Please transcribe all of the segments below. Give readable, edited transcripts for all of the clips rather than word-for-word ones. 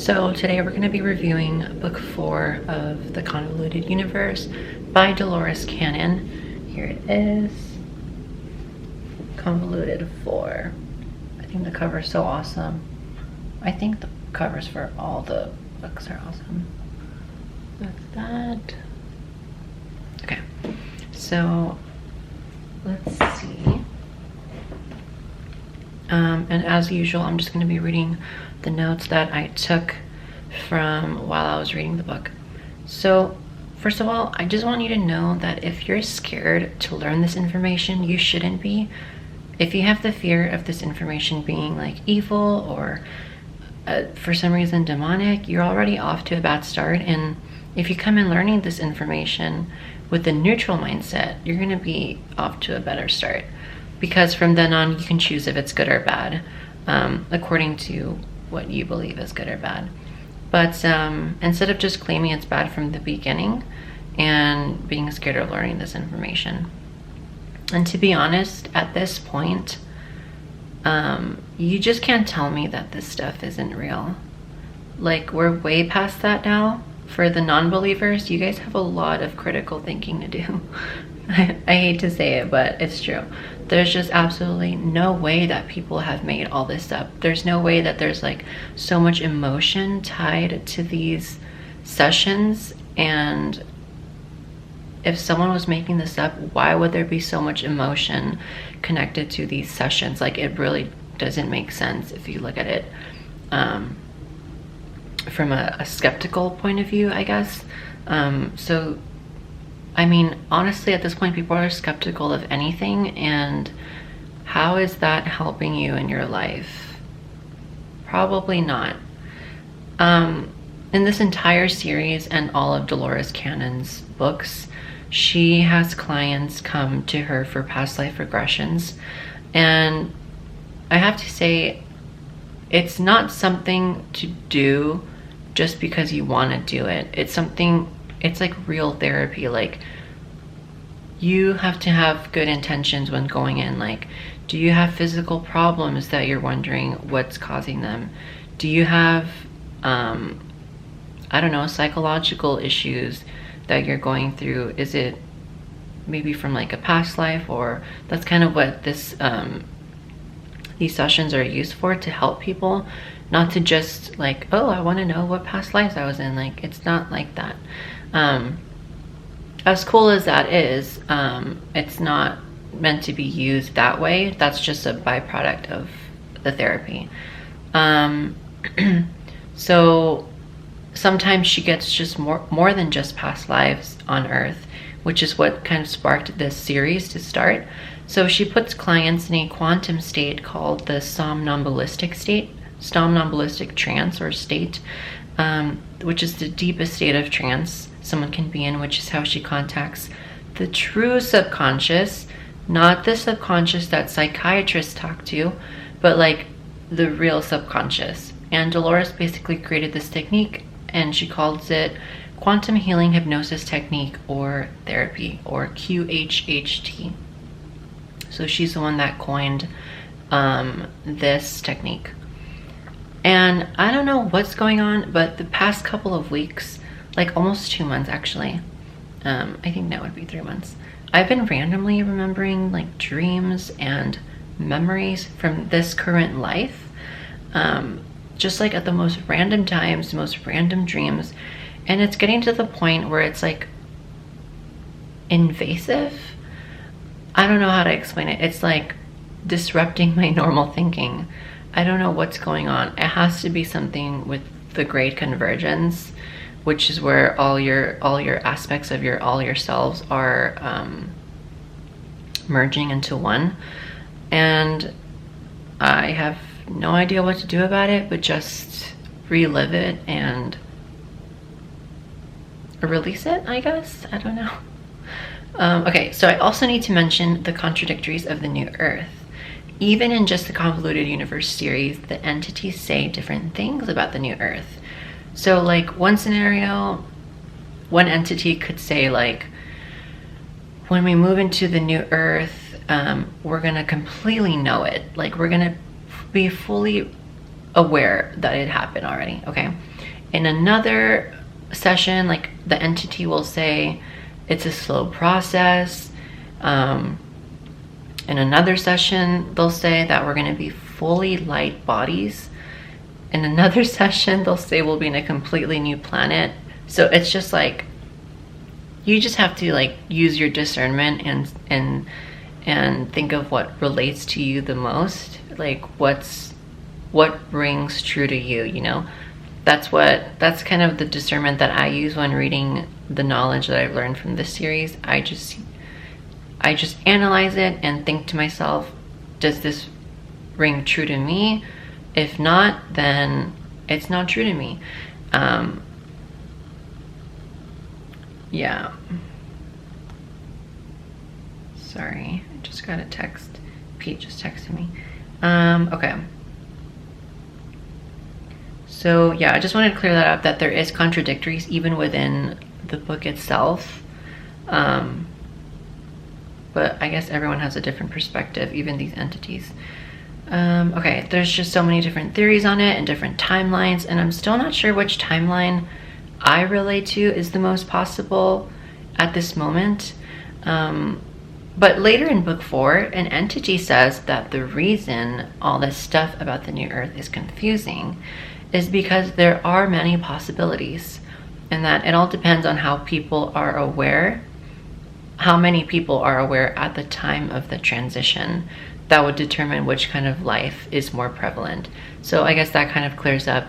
So today we're going to be reviewing Book 4 of the Convoluted Universe by Dolores Cannon. Here it is. Convoluted 4. I think the cover is so awesome. I think the covers for all the books are awesome. That's that. Okay, so let's see. And as usual, I'm just going to be reading the notes that I took from while I was reading the book. So first of all, I just want you to know that if you're scared to learn this information, you shouldn't be. If you have the fear of this information being like evil or for some reason demonic, you're already off to a bad start. And if you come in learning this information with a neutral mindset, you're going to be off to a better start, because from then on you can choose if it's good or bad, according to what you believe is good or bad. But instead of just claiming it's bad from the beginning and being scared of learning this information. And to be honest, at this point, you just can't tell me that this stuff isn't real. Like, we're way past that now. For the non-believers, you guys have a lot of critical thinking to do. I hate to say it, but it's true. There's just absolutely no way that people have made all this up. There's no way that there's like so much emotion tied to these sessions. And if someone was making this up, why would there be so much emotion connected to these sessions? Like, it really doesn't make sense if you look at it from a skeptical point of view, I guess. So I mean, honestly, at this point, people are skeptical of anything, and how is that helping you in your life? Probably not. In this entire series and all of Dolores Cannon's books, she has clients come to her for past life regressions, and I have to say, it's not something to do just because you want to do it. It's like real therapy. Like, you have to have good intentions when going in. Like, do you have physical problems that you're wondering what's causing them? Do you have I don't know, psychological issues that you're going through? Is it maybe from like a past life? Or that's kind of what this these sessions are used for, to help people, not to just like, oh, I want to know what past lives I was in. Like, it's not like that. As cool as that is, it's not meant to be used that way. That's just a byproduct of the therapy. So sometimes she gets just more than just past lives on Earth, which is what kind of sparked this series to start. So she puts clients in a quantum state called the somnambulistic trance or state, which is the deepest state of trance someone can be in, which is how she contacts the true subconscious, not the subconscious that psychiatrists talk to, but like the real subconscious. And Dolores basically created this technique, and she calls it quantum healing hypnosis technique, or therapy, or QHHT. So she's the one that coined this technique. And I don't know what's going on, but the past couple of weeks, like almost 2 months actually, I think that would be 3 months, I've been randomly remembering like dreams and memories from this current life, just like at the most random times, the most random dreams. And it's getting to the point where it's like invasive. I don't know how to explain it. It's like disrupting my normal thinking. I don't know what's going on. It has to be something with the great convergence, which is where all your aspects of all your selves are merging into one. And I have no idea what to do about it, but just relive it and release it, I guess. I don't know. Okay, so I also need to mention the contradictories of the New Earth. Even in just the Convoluted Universe series, the entities say different things about the New Earth. So like, one scenario, one entity could say like, when we move into the New Earth, we're gonna completely know it. Like, we're gonna be fully aware that it happened already, okay? In another session, like the entity will say it's a slow process. In another session, they'll say that we're going to be fully light bodies. In another session, they'll say we'll be in a completely new planet. So it's just like, you just have to like use your discernment and think of what relates to you the most, like what rings true to you, you know? That's kind of the discernment that I use when reading the knowledge that I've learned from this series. I just analyze it and think to myself, does this ring true to me? If not, then it's not true to me. Yeah. Sorry, I just got a text. Pete just texted me. Okay. So yeah, I just wanted to clear that up, that there is contradictories even within the book itself. But I guess everyone has a different perspective, even these entities. Okay, there's just so many different theories on it and different timelines, and I'm still not sure which timeline I relate to is the most possible at this moment. But later in book 4, an entity says that the reason all this stuff about the new earth is confusing is because there are many possibilities, and that it all depends on how people are aware, how many people are aware at the time of the transition. That would determine which kind of life is more prevalent. So I guess that kind of clears up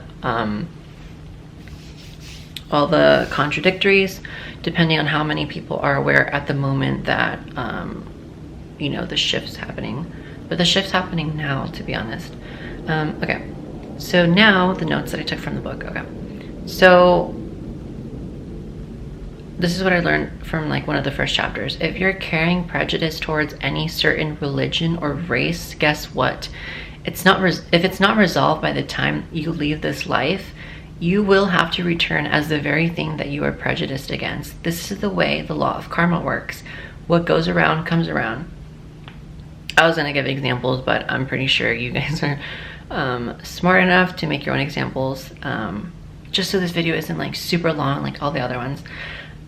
all the contradictories, depending on how many people are aware at the moment that, you know, the shift's happening. But the shift's happening now, to be honest. Okay, so now the notes that I took from the book. Okay, so this is what I learned from like one of the first chapters. If you're carrying prejudice towards any certain religion or race, guess what? If it's not resolved by the time you leave this life, you will have to return as the very thing that you are prejudiced against. This is the way the law of karma works. What goes around comes around. I was gonna give examples, but I'm pretty sure you guys are smart enough to make your own examples, just so this video isn't like super long like all the other ones.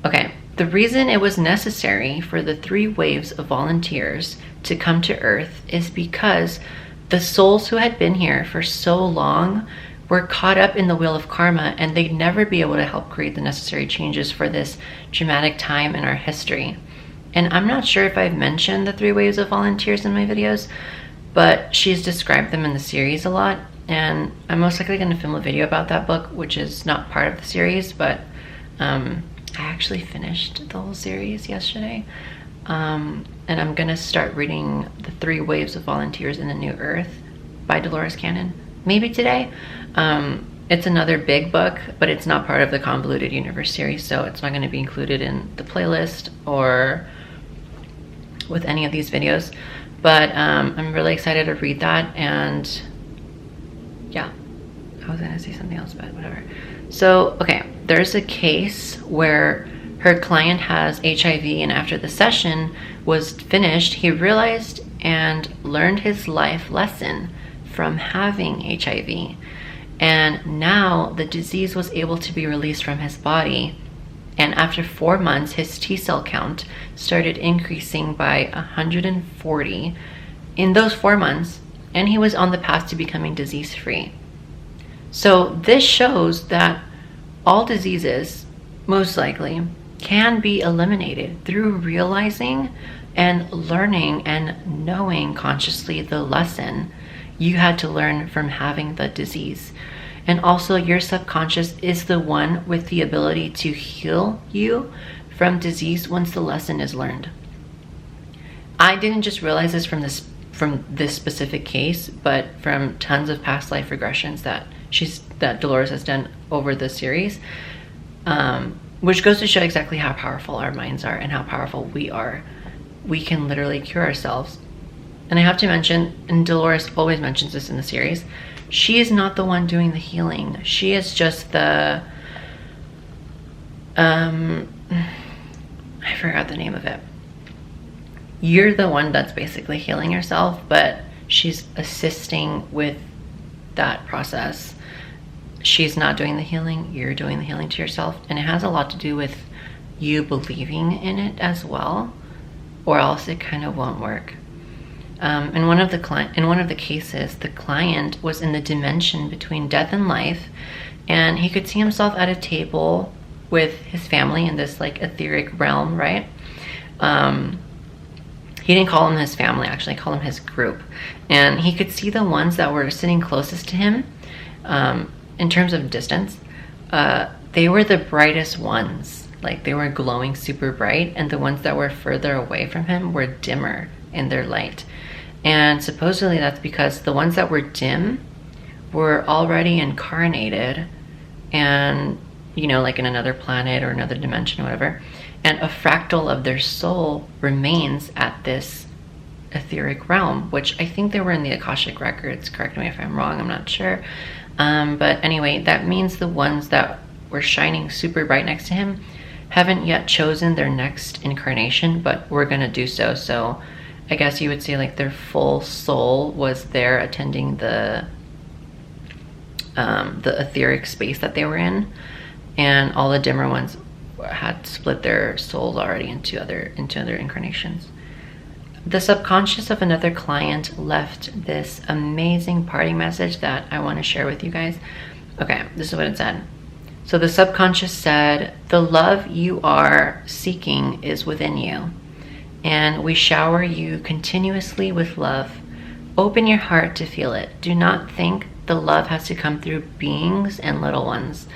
Okay, the reason it was necessary for the 3 waves of volunteers to come to Earth is because the souls who had been here for so long were caught up in the wheel of karma, and they'd never be able to help create the necessary changes for this dramatic time in our history. And I'm not sure if I've mentioned the 3 waves of volunteers in my videos, but she's described them in the series a lot, and I'm most likely going to film a video about that book, which is not part of the series, but I actually finished the whole series yesterday, and I'm gonna start reading the 3 waves of volunteers in the New Earth by Dolores Cannon, maybe today. It's another big book, but it's not part of the Convoluted Universe series, so it's not going to be included in the playlist or with any of these videos. But I'm really excited to read that, and yeah, I was gonna say something else, but whatever. So, okay, there's a case where her client has HIV, and after the session was finished, he realized and learned his life lesson from having HIV. And now the disease was able to be released from his body. And after 4 months, his T cell count started increasing by 140 in those 4 months, and he was on the path to becoming disease-free. So this shows that all diseases, most likely, can be eliminated through realizing and learning and knowing consciously the lesson you had to learn from having the disease. And also, your subconscious is the one with the ability to heal you from disease once the lesson is learned. I didn't just realize this from this specific case, but from tons of past life regressions that Dolores has done over the series, which goes to show exactly how powerful our minds are and how powerful we are. We can literally cure ourselves. And I have to mention, and Dolores always mentions this in the series, she is not the one doing the healing. She is just the, I forgot the name of it. You're the one that's basically healing yourself, but she's assisting with that process. She's not doing the healing, you're doing the healing to yourself, and it has a lot to do with you believing in it as well, or else it kind of won't work. In one of the cases, the client was in the dimension between death and life, and he could see himself at a table with his family in this like etheric realm, right? He didn't call them his family, actually, he called them his group. And he could see the ones that were sitting closest to him, in terms of distance. They were the brightest ones. Like, they were glowing super bright, and the ones that were further away from him were dimmer in their light. And supposedly that's because the ones that were dim were already incarnated and, you know, like in another planet or another dimension or whatever. And a fractal of their soul remains at this etheric realm, which I think they were in the Akashic records. Correct me if I'm wrong, I'm not sure. But anyway, that means the ones that were shining super bright next to him haven't yet chosen their next incarnation, but we're gonna do so. So I guess you would say like their full soul was there attending the etheric space that they were in, and all the dimmer ones had split their souls already into other incarnations. The subconscious of another client left this amazing parting message that I want to share with you guys. Okay, this is what it said. So the subconscious said, "The love you are seeking is within you, and we shower you continuously with love. Open your heart to feel it. Do not think the love has to come through beings and little ones.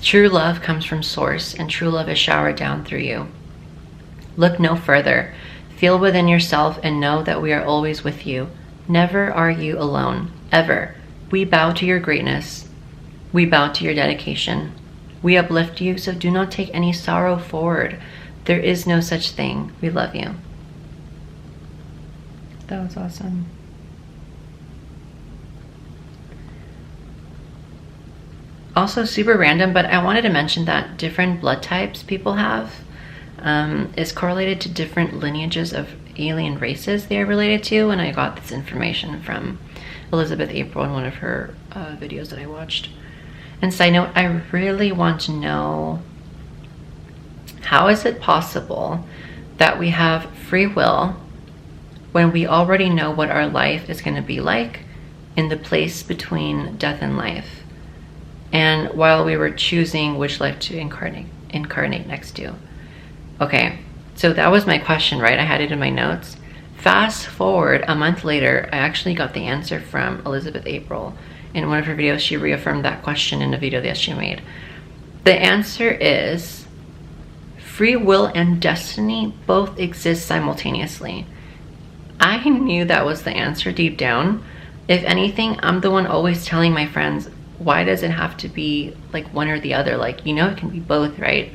True love comes from source, and true love is showered down through you. Look no further. Feel within yourself and know that we are always with you. Never are you alone, ever. We bow to your greatness. We bow to your dedication. We uplift you, so do not take any sorrow forward. There is no such thing. We love you." That was awesome. Also super random, but I wanted to mention that different blood types people have is correlated to different lineages of alien races they are related to, and I got this information from Elizabeth April in one of her videos that I watched. And side note, I really want to know, how is it possible that we have free will when we already know what our life is going to be like in the place between death and life, and while we were choosing which life to incarnate next to? Okay, so that was my question, right? I had it in my notes. Fast forward a month later, I actually got the answer from Elizabeth April. In one of her videos, she reaffirmed that question in a video that she made. The answer is free will and destiny both exist simultaneously. I knew that was the answer deep down. If anything, I'm the one always telling my friends, why does it have to be like one or the other? Like, you know, it can be both, right?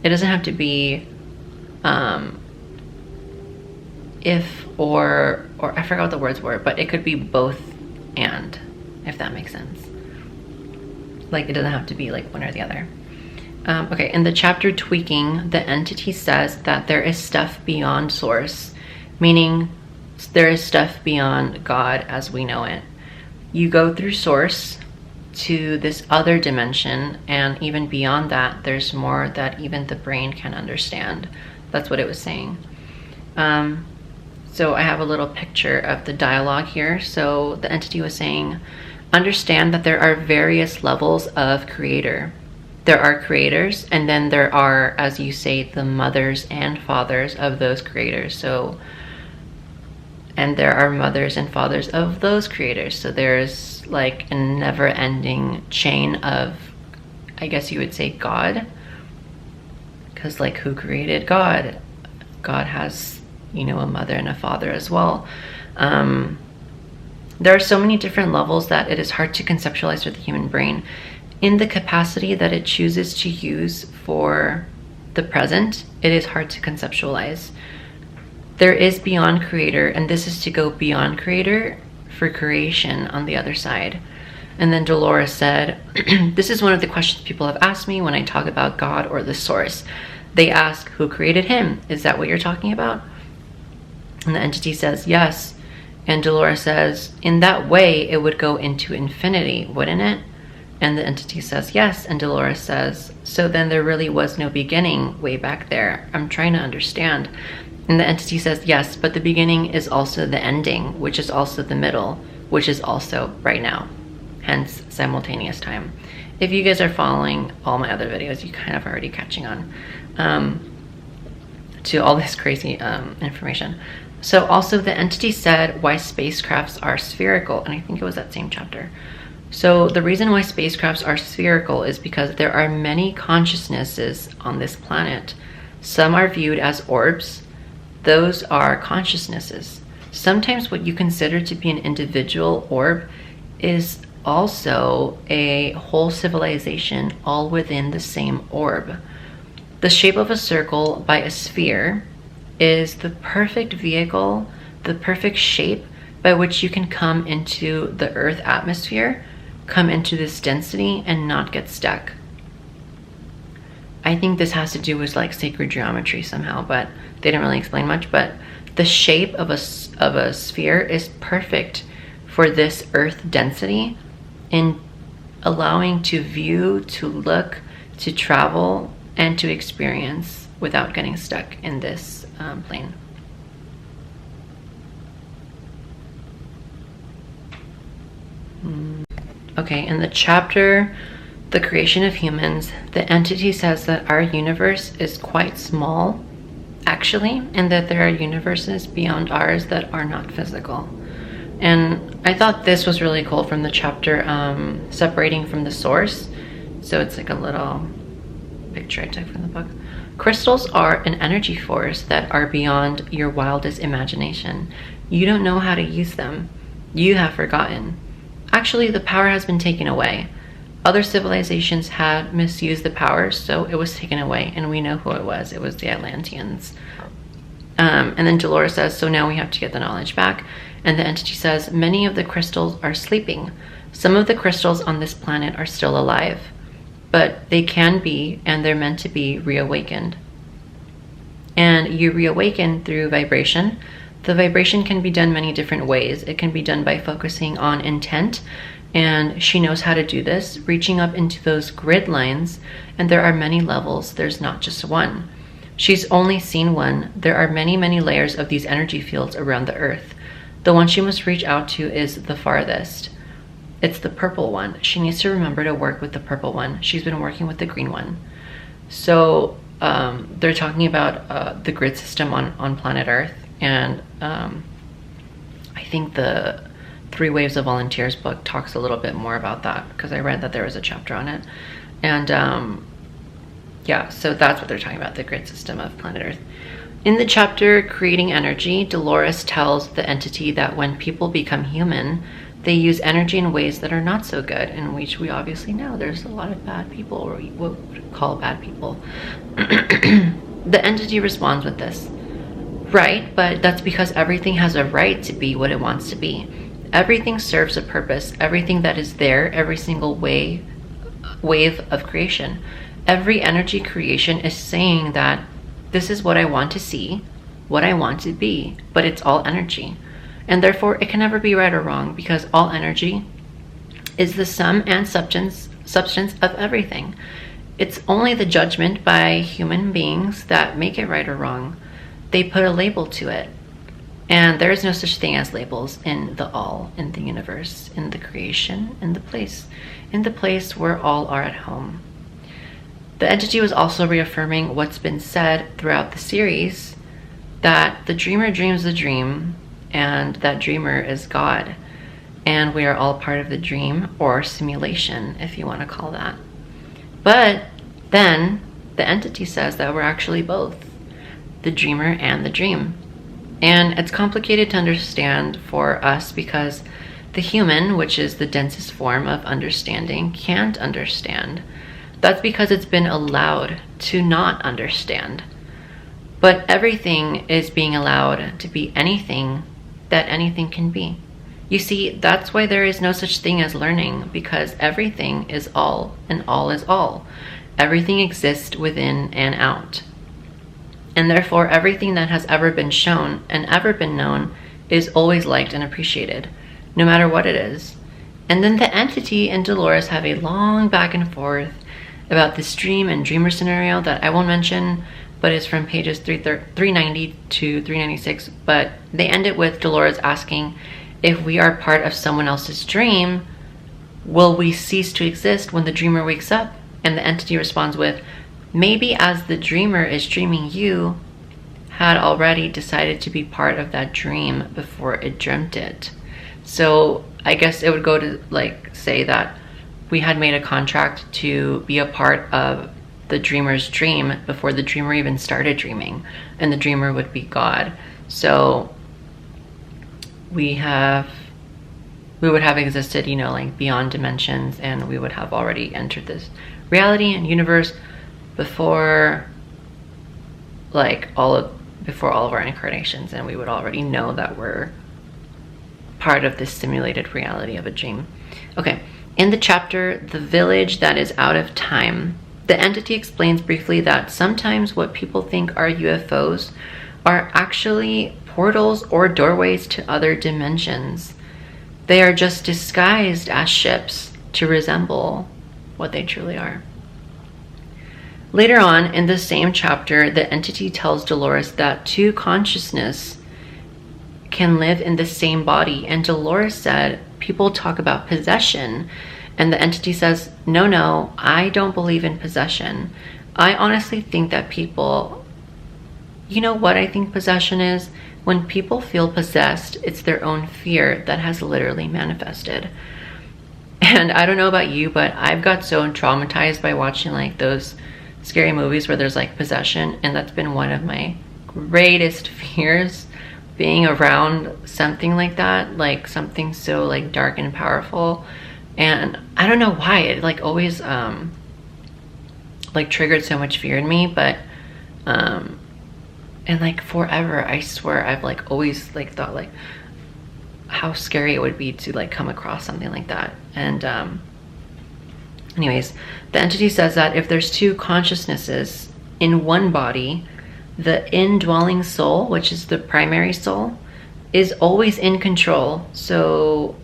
It doesn't have to be if or I forgot what the words were, but it could be both and, if that makes sense. Like, it doesn't have to be like one or the other. Okay, in the chapter Tweaking, the entity says that there is stuff beyond source, meaning there is stuff beyond God as we know it. You go through source to this other dimension, and even beyond that, there's more that even the brain can understand. That's what it was saying. So I have a little picture of the dialogue here. So the entity was saying, understand that there are various levels of creator. There are creators, and then there are, as you say, the mothers and fathers of those creators. So, and there are mothers and fathers of those creators. So there's like a never-ending chain of, I guess you would say, God. Because like, who created God? God has, you know, a mother and a father as well. There are so many different levels that it is hard to conceptualize with the human brain in the capacity that it chooses to use for the present. It is hard to conceptualize. There is beyond creator, and this is to go beyond creator for creation on the other side. And then Dolores said, this is one of the questions people have asked me when I talk about God or the source. They ask, who created him? Is that what you're talking about? And the entity says, yes. And Dolores says, in that way, it would go into infinity, wouldn't it? And the entity says, yes. And Dolores says, so then there really was no beginning way back there. I'm trying to understand. And the entity says, yes, but the beginning is also the ending, which is also the middle, which is also right now. Hence, simultaneous time. If you guys are following all my other videos, you kind of already catching on to all this crazy information. So also the entity said why spacecrafts are spherical, and I think it was that same chapter. So the reason why spacecrafts are spherical is because there are many consciousnesses on this planet. Some are viewed as orbs. Those are consciousnesses. Sometimes what you consider to be an individual orb is also a whole civilization all within the same orb. The shape of a circle by a sphere is the perfect vehicle, the perfect shape by which you can come into the Earth atmosphere, come into this density and not get stuck. I think this has to do with like sacred geometry somehow, but they didn't really explain much. But the shape of a sphere is perfect for this Earth density in allowing to view, to look, to travel, and to experience without getting stuck in this plane. Okay, in the chapter, The Creation of Humans, the entity says that our universe is quite small, actually, and that there are universes beyond ours that are not physical. And I thought this was really cool from the chapter, Separating from the Source. So it's like a little picture I took from the book. Crystals are an energy force that are beyond your wildest imagination. You don't know how to use them. You have forgotten. Actually, the power has been taken away. Other civilizations had misused the power, so it was taken away, and we know who it was. It was the Atlanteans. And then Dolores says, so now we have to get the knowledge back. And the entity says, many of the crystals are sleeping. Some of the crystals on this planet are still alive, but they can be, and they're meant to be, reawakened. And you reawaken through vibration. The vibration can be done many different ways. It can be done by focusing on intent, and she knows how to do this, reaching up into those grid lines, and there are many levels. There's not just one. She's only seen one. There are many, many layers of these energy fields around the Earth. The one she must reach out to is the farthest. It's the purple one. She needs to remember to work with the purple one. She's been working with the green one. So they're talking about the grid system on planet Earth. And I think the 3 Waves of Volunteers book talks a little bit more about that, because I read that there was a chapter on it. And yeah, so that's what they're talking about, the grid system of planet Earth. In the chapter Creating Energy, Dolores tells the entity that when people become human, they use energy in ways that are not so good, in which we obviously know there's a lot of bad people, or what we would call bad people. The entity responds with this. Right, but that's because everything has a right to be what it wants to be. Everything serves a purpose. Everything that is there, every single wave of creation, every energy creation is saying that this is what I want to see, what I want to be, but it's all energy. And therefore it can never be right or wrong, because all energy is the sum and substance of everything. It's only the judgment by human beings that make it right or wrong. They put a label to it. And there is no such thing as labels in the all, in the universe, in the creation, in the place where all are at home. The entity was also reaffirming what's been said throughout the series, that the dreamer dreams the dream, and that dreamer is God. And we are all part of the dream, or simulation, if you want to call that. But then the entity says that we're actually both, the dreamer and the dream. And it's complicated to understand for us, because the human, which is the densest form of understanding, can't understand. That's because it's been allowed to not understand. But everything is being allowed to be anything that anything can be. You see, that's why there is no such thing as learning, because everything is all, and all is all. Everything exists within and out. And therefore, everything that has ever been shown and ever been known is always liked and appreciated, no matter what it is. And then the entity and Dolores have a long back and forth about this dream and dreamer scenario that I won't mention, but it's from pages 390 to 396. But they end it with Dolores asking, if we are part of someone else's dream, will we cease to exist when the dreamer wakes up? And the entity responds with, maybe as the dreamer is dreaming, you had already decided to be part of that dream before it dreamt it. So I guess it would go to like say that we had made a contract to be a part of the dreamer's dream before the dreamer even started dreaming, and the dreamer would be God. So we would have existed, you know, like beyond dimensions, and we would have already entered this reality and universe before all of our incarnations, and we would already know that we're part of this simulated reality of a dream. Okay, in the chapter, The Village That Is Out of Time, the entity explains briefly that sometimes what people think are UFOs are actually portals or doorways to other dimensions. They are just disguised as ships to resemble what they truly are. Later on in the same chapter, the entity tells Dolores that two consciousness can live in the same body, and Dolores said people talk about possession, and the entity says, no, I don't believe in possession. I honestly think that people, you know what I think possession is? When people feel possessed, it's their own fear that has literally manifested. And I don't know about you, but I've got so traumatized by watching like those scary movies where there's like possession, and that's been one of my greatest fears, being around something like that, like something so like dark and powerful. And I don't know why it like always like triggered so much fear in me, but and like forever, I swear I've like always like thought like how scary it would be to like come across something like that. And anyways, the entity says that if there's two consciousnesses in one body, the indwelling soul, which is the primary soul, is always in control. So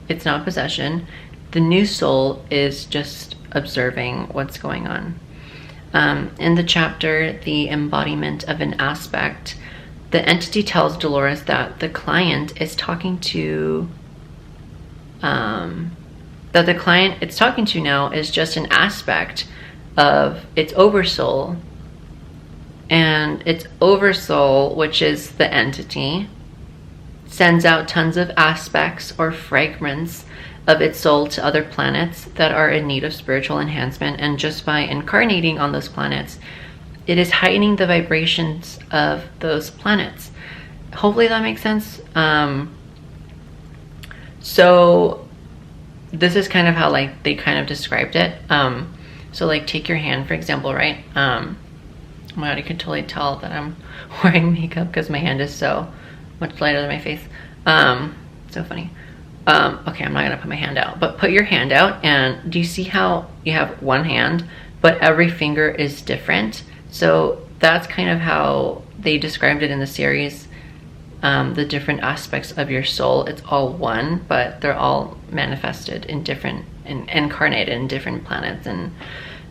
it's not possession. The new soul is just observing what's going on. In the chapter, The Embodiment of an Aspect, the entity tells Dolores that the client is talking to that the client it's talking to now is just an aspect of its oversoul, and its oversoul, which is the entity, sends out tons of aspects or fragments of its soul to other planets that are in need of spiritual enhancement, and just by incarnating on those planets, it is heightening the vibrations of those planets. Hopefully that makes sense. So this is kind of how like they kind of described it. So like take your hand, for example, right? Oh my god, you can totally tell that I'm wearing makeup because my hand is so much lighter than my face. So funny. Okay, I'm not gonna put my hand out, but put your hand out, and do you see how you have one hand, but every finger is different? So that's kind of how they described it in the series. The different aspects of your soul, it's all one, but they're all manifested in different and incarnated in different planets and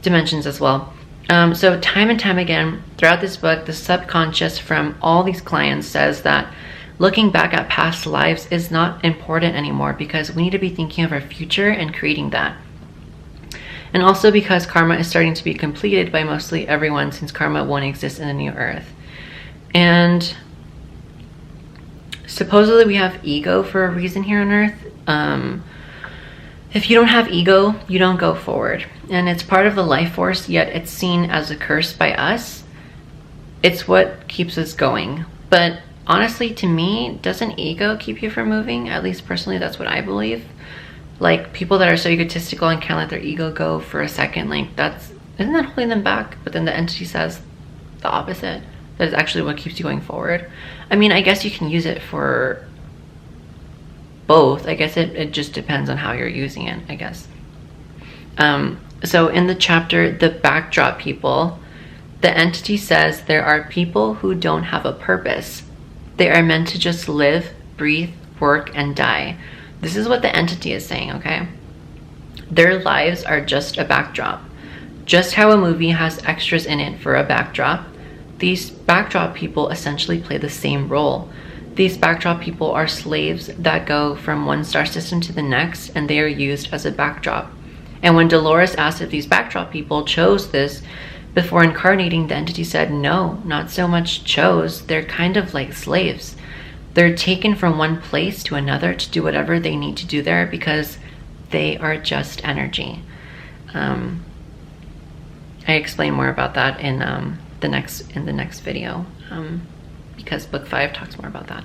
dimensions as well. So time and time again throughout this book, the subconscious from all these clients says that looking back at past lives is not important anymore, because we need to be thinking of our future and creating that. And also because karma is starting to be completed by mostly everyone, since karma won't exist in the new earth. And supposedly we have ego for a reason here on earth. If you don't have ego, you don't go forward. And it's part of the life force, yet it's seen as a curse by us. It's what keeps us going. But honestly, to me, doesn't ego keep you from moving? At least personally, that's what I believe. Like people that are so egotistical and can't let their ego go for a second, like isn't that holding them back? But then the entity says the opposite. That is actually what keeps you going forward. I mean, I guess you can use it for both. I guess it just depends on how you're using it, I guess. So in the chapter, The Backdrop People, the entity says there are people who don't have a purpose. They are meant to just live, breathe, work, and die. This is what the entity is saying, okay? Their lives are just a backdrop. Just how a movie has extras in it for a backdrop, these backdrop people essentially play the same role. These backdrop people are slaves that go from one star system to the next, and they are used as a backdrop. And when Dolores asked if these backdrop people chose this before incarnating, the entity said no, not so much chose. They're kind of like slaves. They're taken from one place to another to do whatever they need to do there because they are just energy. I explain more about that in the next video, because book 5 talks more about that.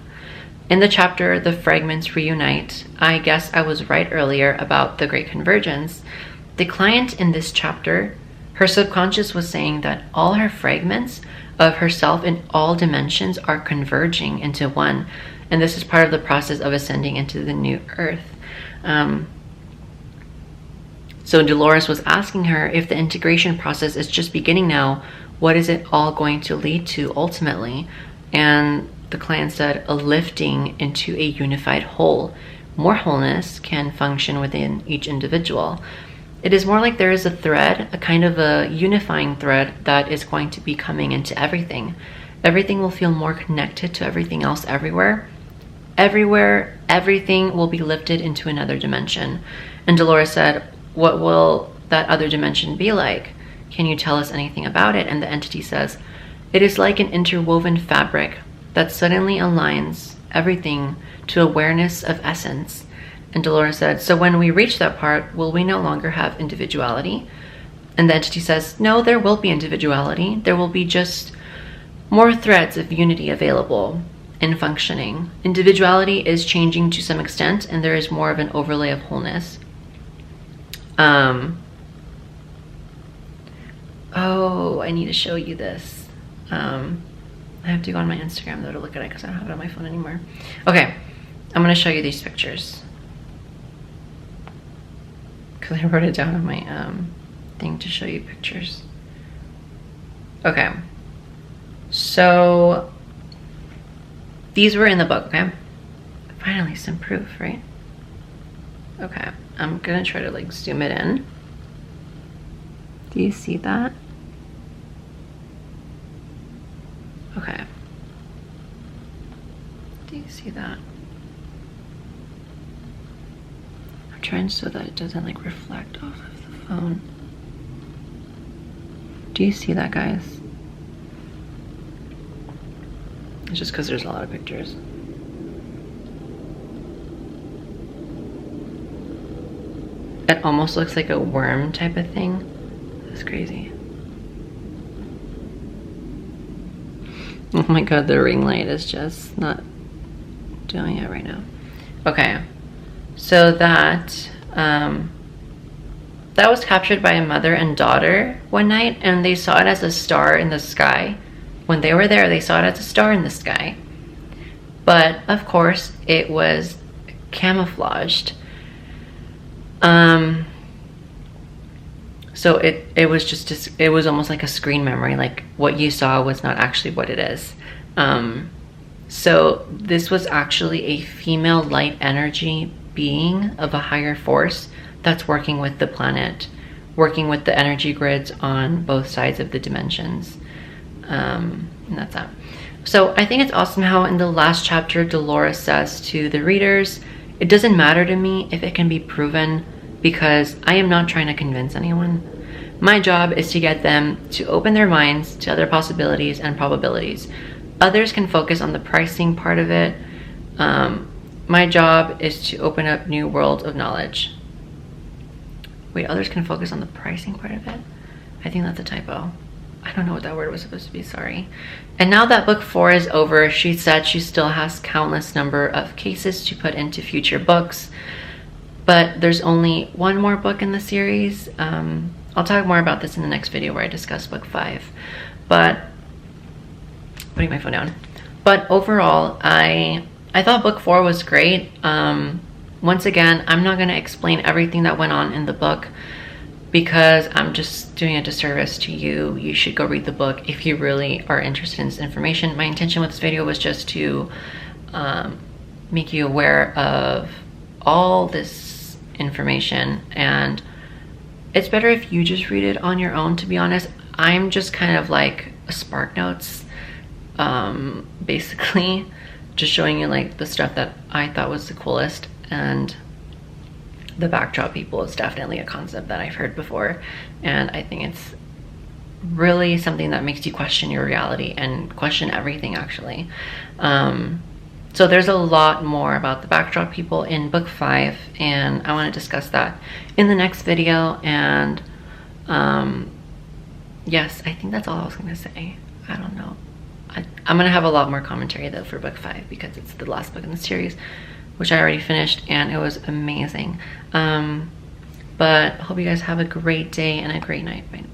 In the chapter, The Fragments Reunite, I guess I was right earlier about the Great Convergence. The client in this chapter, her subconscious was saying that all her fragments of herself in all dimensions are converging into one, and this is part of the process of ascending into the new earth. So Dolores was asking her, if the integration process is just beginning now, what is it all going to lead to ultimately? And the client said, a lifting into a unified whole. More wholeness can function within each individual. It is more like there is a thread, a kind of a unifying thread that is going to be coming into everything. Everything will feel more connected to everything else everywhere. Everywhere, everything will be lifted into another dimension. And Dolores said, what will that other dimension be like? Can you tell us anything about it? And the entity says, it is like an interwoven fabric that suddenly aligns everything to awareness of essence. And Dolores said, so when we reach that part, will we no longer have individuality? And the entity says, no, there will be individuality. There will be just more threads of unity available in functioning. Individuality is changing to some extent, and there is more of an overlay of wholeness. Oh, I need to show you this. I have to go on my Instagram though to look at it because I don't have it on my phone anymore. Okay, I'm going to show you these pictures because I wrote it down on my thing to show you pictures. Okay, so these were in the book, okay? Finally, some proof, right? Okay, I'm gonna try to like zoom it in. Do you see that? Okay. Do you see that? I'm trying so that it doesn't like reflect off of the phone. Do you see that, guys? It's just because there's a lot of pictures. It almost looks like a worm type of thing. That's crazy. Oh my god, the ring light is just not doing it right now. Okay, so that was captured by a mother and daughter one night, and they saw it as a star in the sky. When they were there, they saw it as a star in the sky. But of course, it was camouflaged. So it was just it was almost like a screen memory, like what you saw was not actually what it is. So this was actually a female light energy being of a higher force that's working with the planet, working with the energy grids on both sides of the dimensions. And that's that. So I think it's awesome how in the last chapter Dolores says to the readers, it doesn't matter to me if it can be proven, because I am not trying to convince anyone. My job is to get them to open their minds to other possibilities and probabilities. Others can focus on the pricing part of it. My job is to open up new worlds of knowledge. Wait, others can focus on the pricing part of it? I think that's a typo. I don't know what that word was supposed to be, sorry. And now that book 4 is over, she said she still has countless number of cases to put into future books. But there's only one more book in the series. I'll talk more about this in the next video where I discuss book 5. But, putting my phone down. But overall, I thought book 4 was great. Once again, I'm not going to explain everything that went on in the book because I'm just doing a disservice to you. You should go read the book if you really are interested in this information. My intention with this video was just to make you aware of all this information, and it's better if you just read it on your own, to be honest. I'm just kind of like a spark notes, basically just showing you like the stuff that I thought was the coolest, and the backdrop people is definitely a concept that I've heard before, and I think it's really something that makes you question your reality and question everything, actually. So there's a lot more about the backdrop people in book 5, and I want to discuss that in the next video. And yes, I think that's all I was going to say. I don't know. I'm going to have a lot more commentary though for book 5, because it's the last book in the series, which I already finished, and it was amazing. But hope you guys have a great day and a great night. Bye.